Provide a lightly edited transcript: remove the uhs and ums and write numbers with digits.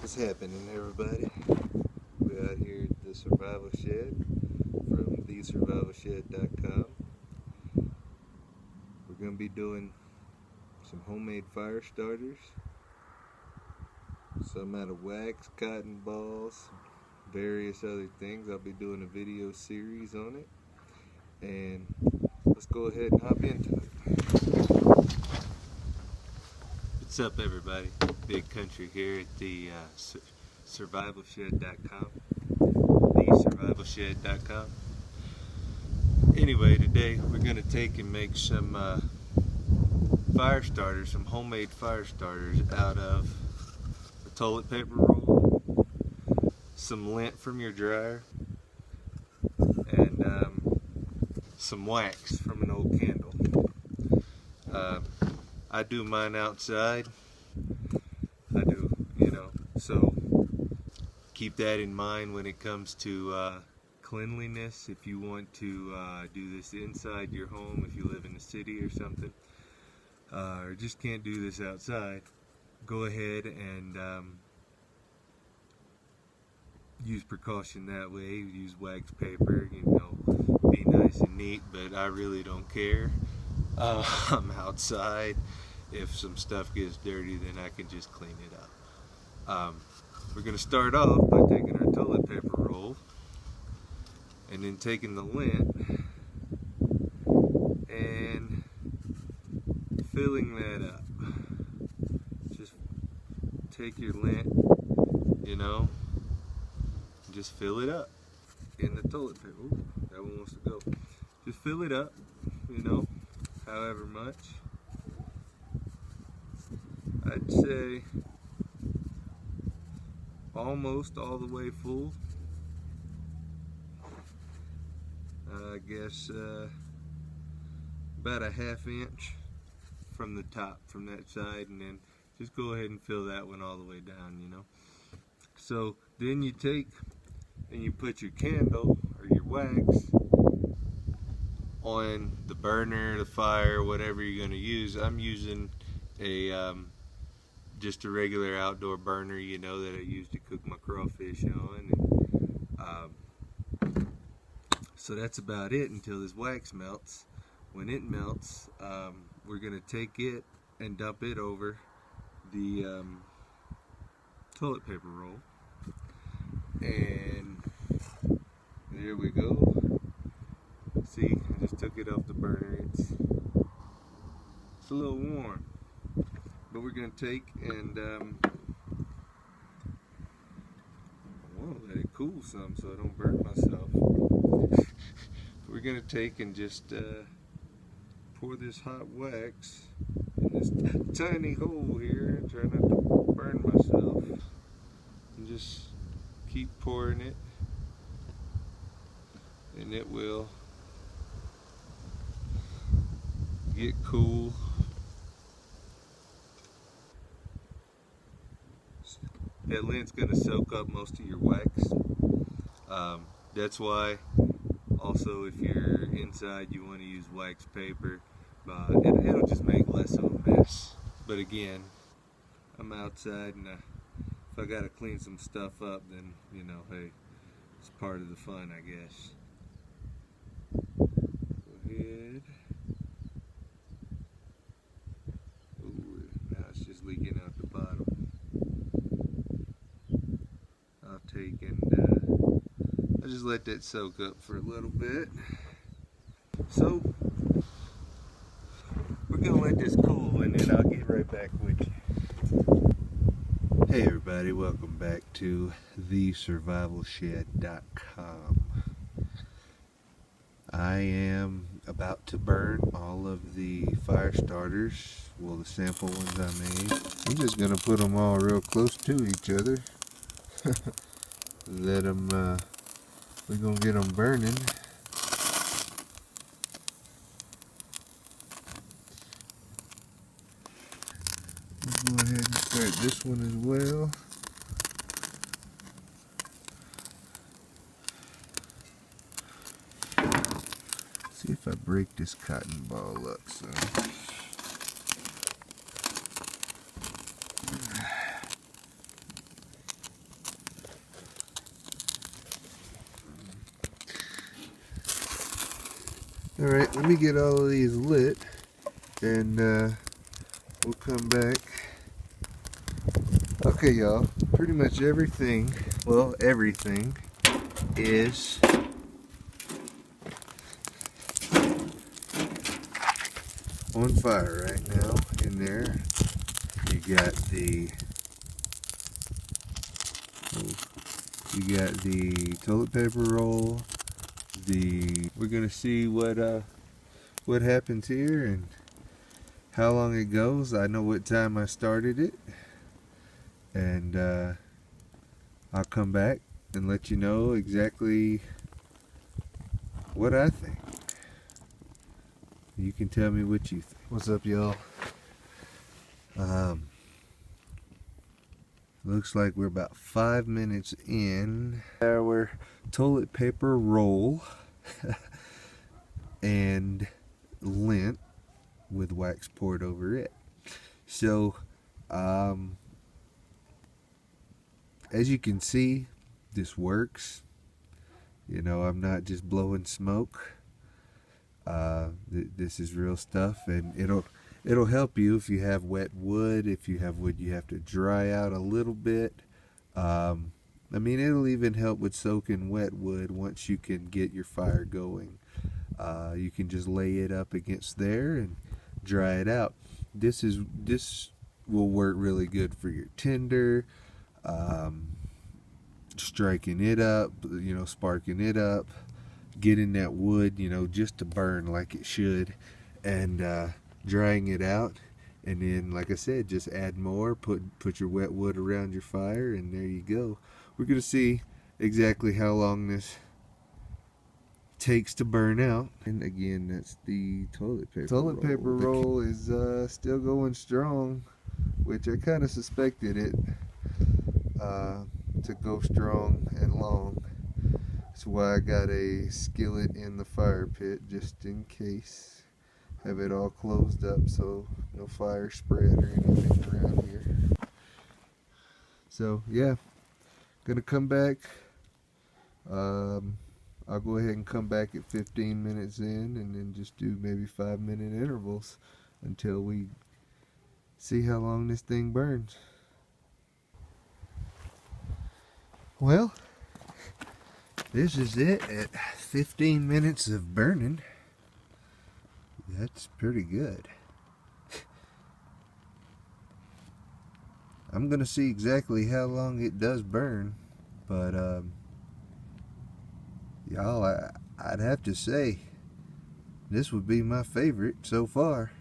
What's happening, everybody? We're out here at the Survival Shed from thesurvivalshed.com. We're going to be doing some homemade fire starters, some out of wax, cotton balls, various other things. I'll be doing a video series on it, and let's go ahead and hop into it. What's up, everybody? Big Country here at the survivalshed.com, thesurvivalshed.com. Anyway, today we're going to take and make some fire starters, some homemade fire starters out of a toilet paper roll, some lint from your dryer, and some wax from an old candle. I do mine outside. So keep that in mind when it comes to cleanliness. If you want to do this inside your home, if you live in a city or something, or just can't do this outside, go ahead and use precaution that way. Use wax paper, be nice and neat, but I really don't care. I'm outside. If some stuff gets dirty, then I can just clean it up. We're going to start off by taking our toilet paper roll and then taking the lint and filling that up. Just take your lint, just fill it up in the toilet paper. Ooh, that one wants to go. Just fill it up, however much. I'd say almost all the way full. I guess about a ½ inch from the top, from that side, and then just go ahead and fill that one all the way down, So then you take and you put your candle or your wax on the burner, the fire, whatever you're going to use. I'm using a just a regular outdoor burner, that I use to cook my crawfish on. And, so that's about it until this wax melts. When it melts, we're going to take it and dump it over the toilet paper roll. And there we go. See, I just took it off the burner. It's a little warm. But we're going to take and let it cool some so I don't burn myself. We're going to take and just pour this hot wax in this tiny hole here. Try not to burn myself. And just keep pouring it. And it will get cool. That lint's going to soak up most of your wax. That's why also if you're inside you want to use wax paper. It'll just make less of a mess. But again, I'm outside, and if I got to clean some stuff up, then, hey, it's part of the fun, I guess. Go ahead. Ooh, now it's just leaking out the bottom. I'll take and I'll just let that soak up for a little bit. So we're gonna let this cool, and then I'll get right back with you. Hey everybody, welcome back to thesurvivalshed.com. I am about to burn all of the fire starters, the sample ones I made. I'm just gonna put them all real close to each other. Let them, we're gonna get them burning. Let's go ahead and start this one as well. See if I break this cotton ball up, so. Alright, let me get all of these lit and we'll come back. Okay, y'all, pretty much everything, well, everything is on fire right now in there. You got the toilet paper roll. We're gonna see what happens here and how long it goes. I know what time I started it, and I'll come back and let you know exactly what I think. You can tell me what you think. What's up, y'all? Looks like we're about 5 minutes in our toilet paper roll and lint with wax poured over it. So as you can see, this works. You know, I'm not just blowing smoke. This is real stuff, and it'll help you if you have wet wood. If you have wood you have to dry out a little bit. I mean, it'll even help with soaking wet wood once you can get your fire going. You can just lay it up against there and dry it out. This will work really good for your tinder, striking it up, you know, sparking it up, getting that wood, you know, just to burn like it should, and drying it out. And then, like I said, just add more, put your wet wood around your fire, and there you go. We're gonna see exactly how long this takes to burn out. And again, that's the toilet paper roll. Toilet paper roll is still going strong, which I kind of suspected it to go strong and long. That's why I got a skillet in the fire pit, just in case. Have it all closed up so no fire spread or anything around here. So yeah, gonna come back. I'll go ahead and come back at 15 minutes in, and then just do maybe 5-minute intervals until we see how long this thing burns. Well, this is it at 15 minutes of burning. That's pretty good. I'm gonna see exactly how long it does burn, but y'all, I'd have to say this would be my favorite so far.